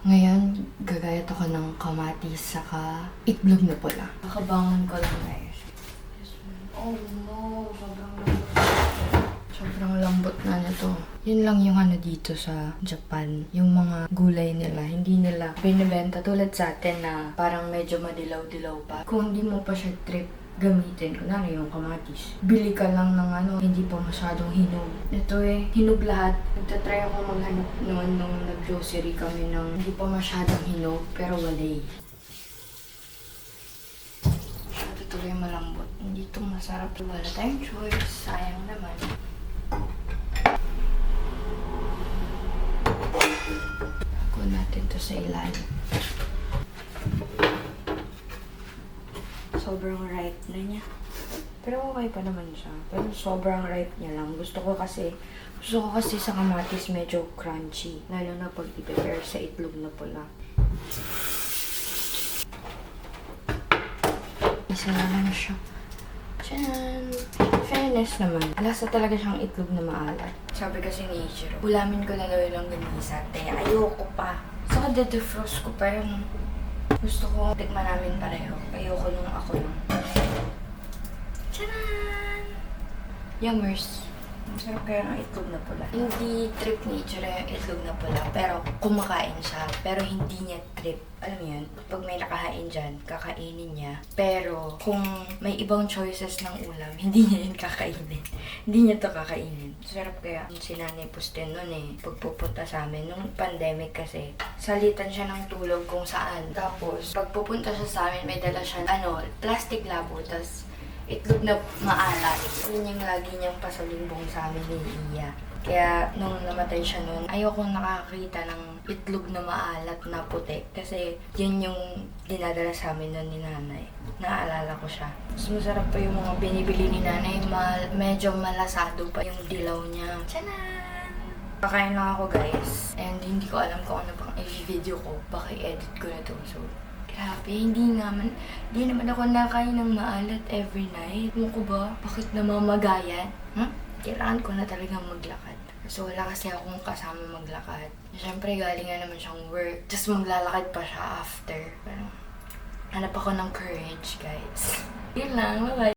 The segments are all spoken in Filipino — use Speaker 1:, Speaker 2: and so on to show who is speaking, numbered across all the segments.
Speaker 1: Ngayon, gagayat ako ng kamatis saka itlog na pula. Kakabangan ko lang guys. Oh no, sobrang lambot na nito. Yun lang yung ano dito sa Japan. Yung mga gulay nila, hindi nila binibenta tulad sa atin na parang medyo madilaw-dilaw pa. Kung hindi mo pa siya trip gamitin, kunwari yung kamatis. Bili ka lang ng ano, hindi pa masyadong hinog. Ito hinog lahat. Nagtatry ako maghanap noon nung nag-grocery kami ng hindi pa masyadong hinog, pero walay. Ito tuloy malambot. Hindi ito masarap. Wala tayong choice. Sayang naman. Kuha natin to sa ilalim. Sobrang ripe na niya. Pero okay pa naman siya. Pero sobrang ripe niya lang. Gusto ko kasi sa kamatis medyo crunchy. Lalo na pag i-prepare sa itlog na pula. Isa na lang siya. Tiyan! Fairness naman. Lasa talaga siyang itlog na maalat. Sabi kasi ni Ichiro, ulamin ko na daw yung ganisa. Kaya ayoko pa. Saka de-defrost ko pa yung gusto ko tikman namin pareho. Ayoko nung ako lang. Tiyan! Yummers! Masarap kaya ng itlog na pula. Hindi trip ni Ichiro yung itlog na pula. Pero kumakain siya. Pero hindi niya trip. Alam mo yun? Pag may nakahain dyan, kakainin niya. Pero kung may ibang choices ng ulam, hindi niya yun kakainin. Hindi niya to kakainin. Sarap kaya. Si Nanay Pusten nun pagpupunta sa amin, nung pandemic kasi, salitan siya ng tulog kung saan. Tapos, pagpupunta siya sa amin, may dala siya, plastic labo. Tapos, itlog na maalat. Yun yung lagi niyang pasalimbong sa amin ni Iya. Kaya nung namatay siya nun, ayoko nakakita ng itlog na maalat na puti. Kasi yun yung dinadala sa amin nun ni Nanay. Naalala ko siya. Mas masarap pa yung mga binibili ni Nanay. Medyo malasado pa yung dilaw niya. Tiyanan! Kakain lang ako guys. And hindi ko alam kung ano pang i-video ko. Baka i-edit ko na to. So, grabe, hindi naman ako nakain ng maalat every night. Mo ko ba? Bakit namamagayan? Kailangan ko na talagang maglakad. So, wala kasi akong kasama maglakad. Siyempre, galing nga naman siyang work. Tapos maglalakad pa siya after. Pero, hanap ako ng courage, guys. Yun lang, bye-bye.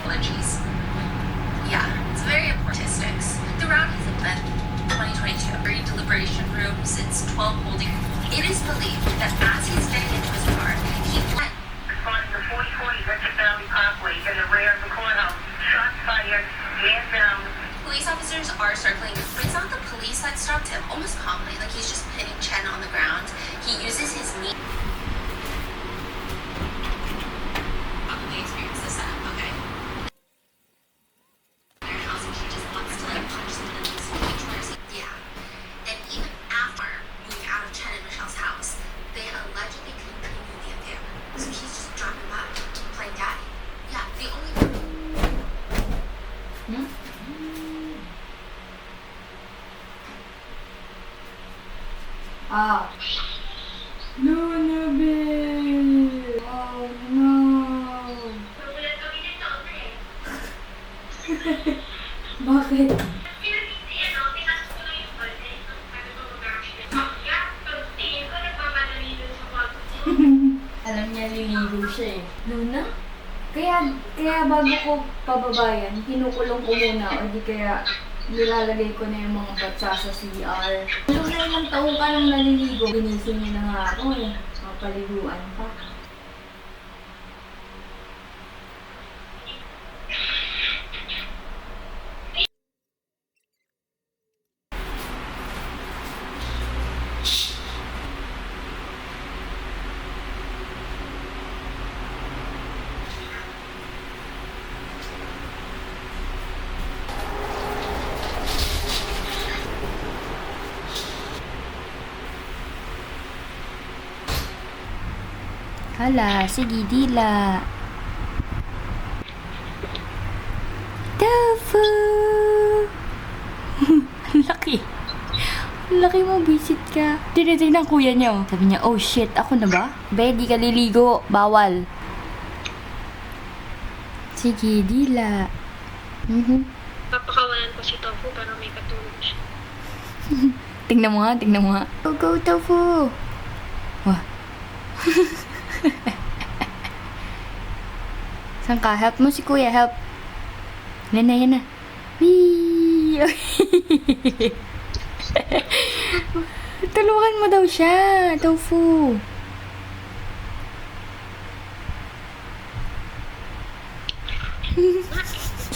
Speaker 2: Allergies. Yeah, it's very important. Statistics. The route has been 2022. Very deliberation room since 12 holding. It is believed that as he's getting into his car, he went.
Speaker 3: Responding to 4040 Richard Valley Parkway in the rear of the courthouse. Shots fired, man down.
Speaker 2: Police officers are circling, but it's not the police that stopped him. Almost calmly, like he's just pitting Chen on the ground. He uses his knee. Probably experienced this setup, okay? Your house and she just wants to like punch someone in the face. Yeah. And even after moving out of Chen and Michelle's house, they allegedly continued the affair. So he's just dropping by, playing daddy. Yeah, the only
Speaker 1: No, siya eh. Luna? Kaya bago ko pababayan, kinukulong ko muna o di kaya nilalagay ko na yung mga batsa sa CR. Luna, ilang taong ka nang naliligo. Ginising niya na nga ako eh. Mapaliguan pa. Hala, sige, dila. Tofu! Ang laki. Ang laki mo, visit ka. Tinitignan kuya niya, oh. Sabi niya, oh shit, ako na ba? Be, di ka liligo. Bawal. Sige, dila.
Speaker 4: Papakawalan ko si Tofu pero may katulog siya.
Speaker 1: Tingnan mo nga, tingnan mo nga. Go, go, Tofu! Wah. Saan ka? Help mo si kuya, help. Yan na, yan na. Wee! Tulungan mo daw siya, Tofu.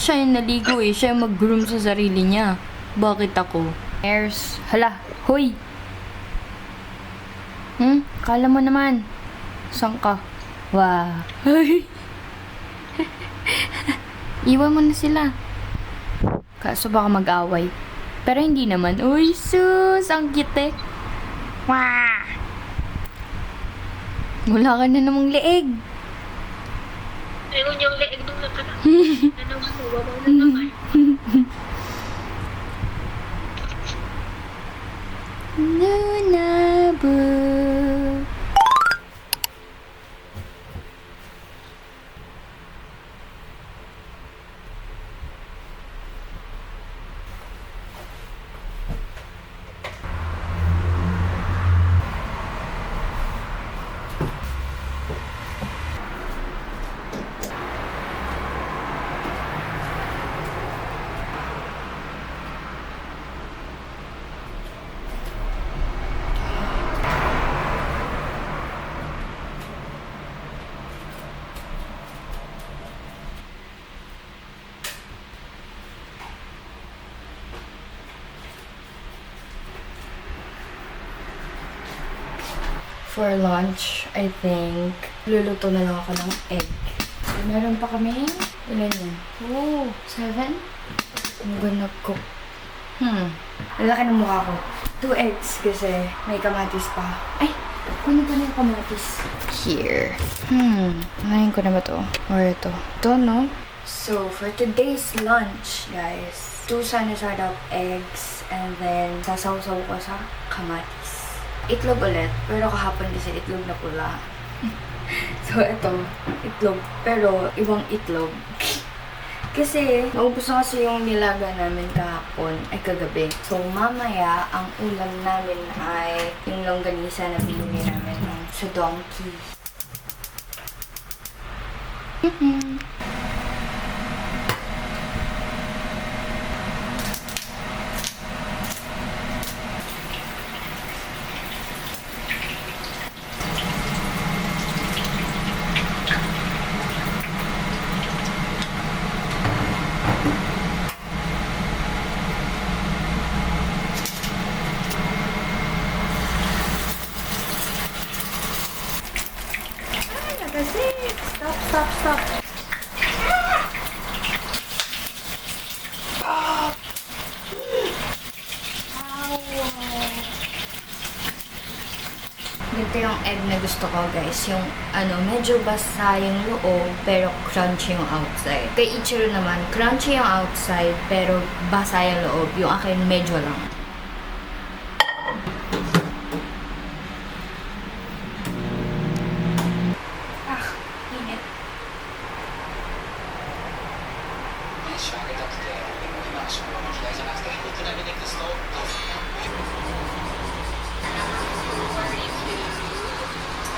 Speaker 1: Siya yung naligo eh. Siya yung mag-groom sa sarili niya. Bakit ako? Airs. Hala, hoy! Kala mo naman. Saan ka? Wow. Ay! Iwan mo na sila. Kaso baka mag-away. Pero hindi naman. Uy, sus! Ang cute eh. Wah! Wala ka na namang leeg.
Speaker 4: Ayun yung leeg nung nakaraan. Ano mo, babaw na naman.
Speaker 1: Luna Boo. For lunch, I think, luluto na lang ako ng egg. Meron pa kami, ilan yan? Oh, 7? I'm gonna cook. Lalaki ng mukha ko. 2 eggs kasi may kamatis pa. Ay, kunin ko na yung kamatis. Here. Anayin ko na ba to? Or ito? Ito, no? So, for today's lunch, guys, 2 sunny-side up eggs and then sasawsaw ko sa kamatis. Itlog ulit, pero kahapon kasi itlog na pula. So, ito, itlog, pero ibang itlog. Kasi, naubos na kasi yung nilaga namin kahapon, ay kagabi. So, mamaya, ang ulam namin ay yung longganisa na binili namin sa Donkey. Kasi, stop. Ganito yung egg na gusto ko, guys. Yung, medyo basa yung loob, pero crunchy yung outside. Kay Ichiro naman, crunchy yung outside, pero basa yung loob. Yung akin, medyo lang. Init.
Speaker 5: 仕上げたくて今昭和の時代じゃなくて大人にネクスト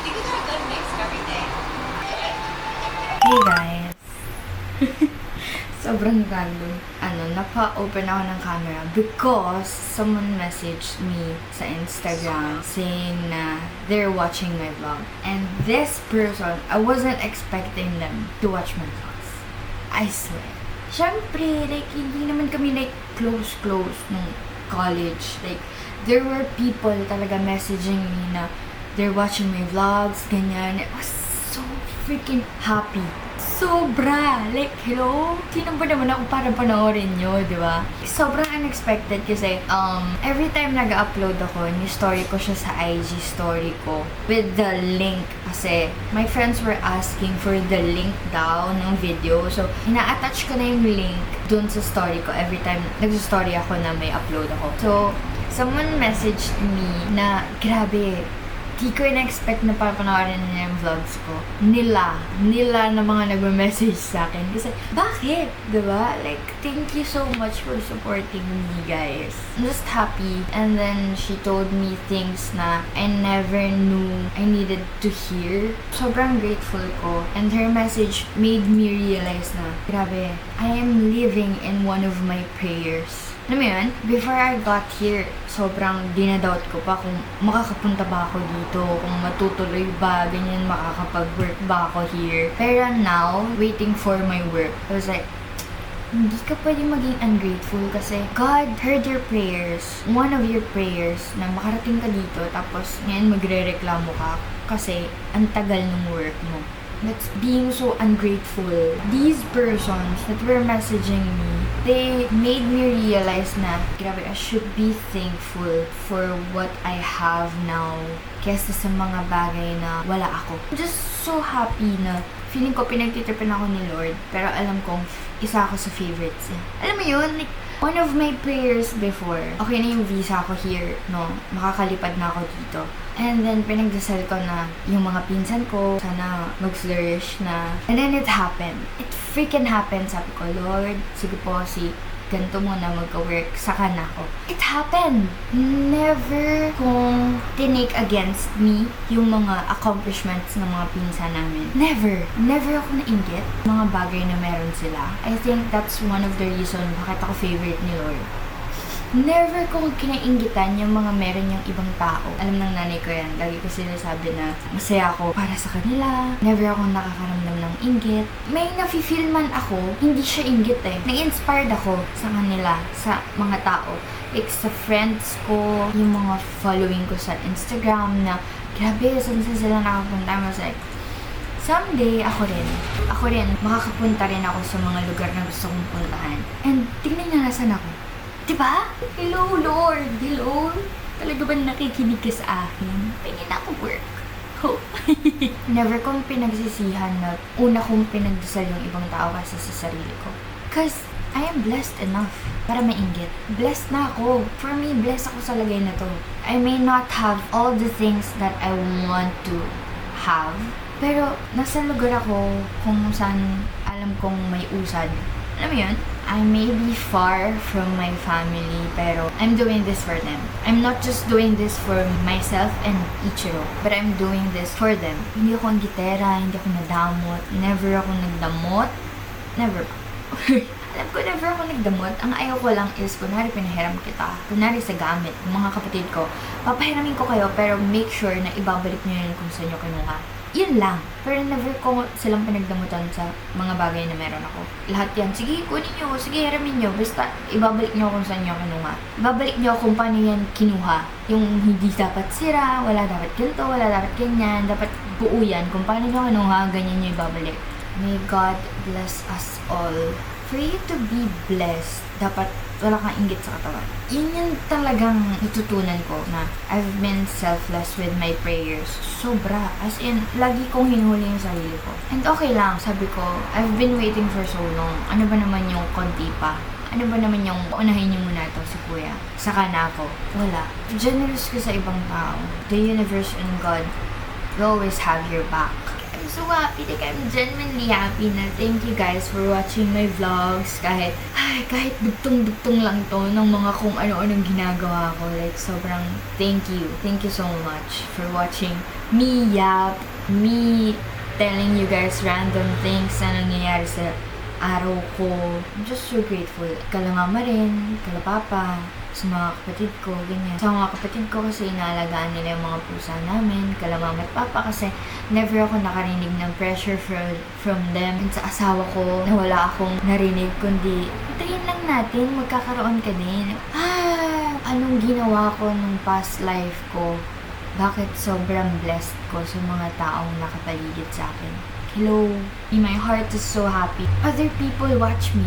Speaker 2: You got a good mix of everything.
Speaker 1: Hey guys! Sobrang random. Napa-open ako ng camera because someone messaged me sa Instagram saying na they're watching my vlog. And this person, I wasn't expecting them to watch my vlogs. I swear. Siyempre, like, hindi naman kami like close nung college. Like, there were people talaga messaging me na they're watching my vlogs, ganyan. I was so freaking happy. Sobra! Like, hello? Sino ba naman ako para panoorin nyo, di ba? Sobrang unexpected kasi, every time nag-upload ako, ni-story ko siya sa IG story ko with the link. Kasi, my friends were asking for the link daw ng video. So, ina-attach ko na yung link dun sa story ko every time nag-story ako na may upload ako. So, someone messaged me na, grabe, di ko in-expect na papanoorin niya yung vlogs ko. Nila na mga nagme-message sa akin. Kasi, bakit? Diba? Like, thank you so much for supporting me, guys. I'm just happy. And then, she told me things na I never knew I needed to hear. Sobrang grateful ko. And her message made me realize na, grabe, I am living in one of my prayers. Alam mo yun? Before I got here, sobrang dinadoubt ko pa kung makakapunta ba ako dito, kung matutuloy ba, ganyan, makakapag-work ba ako here. Pero now, waiting for my work, I was like, hindi ka pwede maging ungrateful kasi God heard your prayers. One of your prayers na makarating ka dito, tapos ngayon magre-reklamo ka kasi ang tagal ng work mo. That's being so ungrateful. These persons that were messaging me, they made me realize na, grabe, I should be thankful for what I have now kesa sa mga bagay na wala ako. I'm just so happy na feeling ko pinagtitripan ako ni Lord, pero alam kong isa ako sa favorites niya. Alam mo yun, like, one of my prayers before, okay na yung visa ko here, no? Makakalipad na ako dito. And then, pinagdasal ko na yung mga pinsan ko, sana mag-flourish na. And then, it happened. It freaking happened. Sabi ko, Lord, sige po, si ganito muna magka-work, saka na ako. It happened! Never kong tinake against me yung mga accomplishments ng mga pinsan namin. Never! Never ako nainggit mga bagay na meron sila. I think that's one of the reason bakit ako favorite ni Lord. Never kong kinainggitan yung mga meron yung ibang tao. Alam ng nanay ko yan. Lagi ko sinasabi na masaya ako para sa kanila. Never akong nakakaramdam ng inggit. May nafe-feel man ako, hindi siya inggit eh. Nag-inspired ako sa kanila, sa mga tao. Like sa friends ko, yung mga following ko sa Instagram na grabe, saan sila nakapunta. I was like, someday, ako rin, makakapunta rin ako sa mga lugar na gusto kong puntahan. And tingnan niya nasan ako. Diba? Hello, Lord! Hello? Talaga ba nakikinig ka sa akin? Pingin ako work. Oh. Never kong pinagsisihan na una kong pinagdasal yung ibang tao kasi sa sarili ko. Cause I am blessed enough para mainggit. Blessed na ako. For me, blessed ako sa lagay na to. I may not have all the things that I want to have, pero nasa lugar ako kung saan alam kong may usad. Alam mo yun? I may be far from my family, pero I'm doing this for them. I'm not just doing this for myself and Ichiro, but I'm doing this for them. Hindi ako ang gitera, hindi ako nadamot. Never ako nagdamot. Never. Alam ko, never ako nagdamot. Ang ayaw ko lang is, kunwari pinahiram kita. Kunwari sa gamit, ng mga kapatid ko. Papahiramin ko kayo, pero make sure na ibabalik nyo yun kung saan nyo kinuha. Yun lang. Pero never ko silang pinagdamutan sa mga bagay na meron ako. Lahat yan, sige, kunin nyo, sige, hiramin nyo. Basta, ibabalik nyo kung saan nyo kinuha. Ibabalik nyo kung paano yan kinuha. Yung hindi dapat sira, wala dapat ganito, wala dapat ganyan. Dapat buo yan. Kung paano nyo kinuha, ganyan nyo ibabalik. May God bless us all. For you to be blessed, dapat wala kang inggit sa katawan. Yun yung talagang natutunan ko na I've been selfless with my prayers. Sobra. As in, lagi kong hinuhuli yung sarili ko. And okay lang, sabi ko, I've been waiting for so long. Ano ba naman yung konti pa? Ano ba naman yung unahin niyo muna ito si Kuya? Saka na ako. Wala. Generous ka sa ibang tao. The universe and God will always have your back. I'm so happy. Like, I'm genuinely happy na thank you guys for watching my vlogs. Kahit dugtong-dugtong lang to ng mga kung ano-anong ginagawa ko. Like, sobrang thank you. Thank you so much for watching me yap, me telling you guys random things na nangyayari sa araw ko. I'm just so grateful. Kala mama rin, kala papa, sa mga kapatid ko, ganyan. Sa mga kapatid ko kasi inaalagaan nila yung mga pusa namin, kala mama at papa kasi never ako nakarinig ng pressure from them. And sa asawa ko, na wala akong narinig, kundi patayin lang natin, magkakaroon ka din. Anong ginawa ko nung past life ko? Bakit sobrang blessed ko sa mga taong nakapaligid sa akin? Hello, my heart is so happy. Other people watch me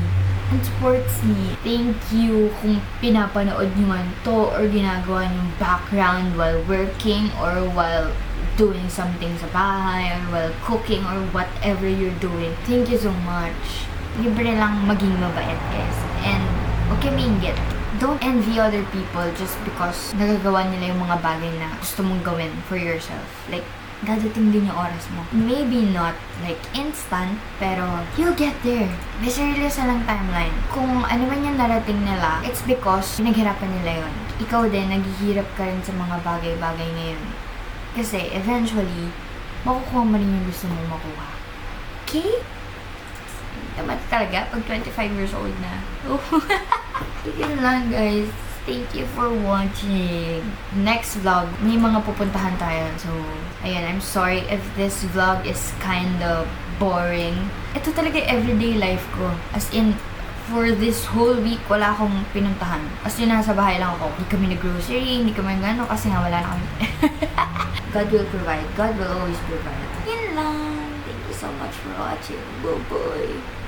Speaker 1: and supports me. Thank you kung pinapanood nyo man to or ginagawa yung background while working or while doing something sa bahay or while cooking or whatever you're doing. Thank you so much. Libre lang maging mabait, guys. And okay mainggit. Don't envy other people just because nagagawa nila yung mga bagay na gusto mong gawin for yourself. Like, dadating din yung oras mo. Maybe not like instant, pero you'll get there. May sarili silang timeline. Kung ano man yung narating nila, it's because pinaghirapan nila yun. Ikaw din, naghihirap ka rin sa mga bagay-bagay ngayon. Kasi eventually, makukuha mo rin yung gusto mo makuha. Okay? Tamad talaga pag 25 years old na. Yun lang, guys. Thank you for watching. Next vlog, may mga pupuntahan tayo. So, ayan, I'm sorry if this vlog is kind of boring. Ito talaga everyday life ko. As in, for this whole week, wala akong pinuntahan. As in, nasa bahay lang ako. Hindi kami nag-grocery, hindi kami gano'n, kasi nga wala na kami. God will provide. God will always provide. Yun lang. Thank you so much for watching. Bye-bye.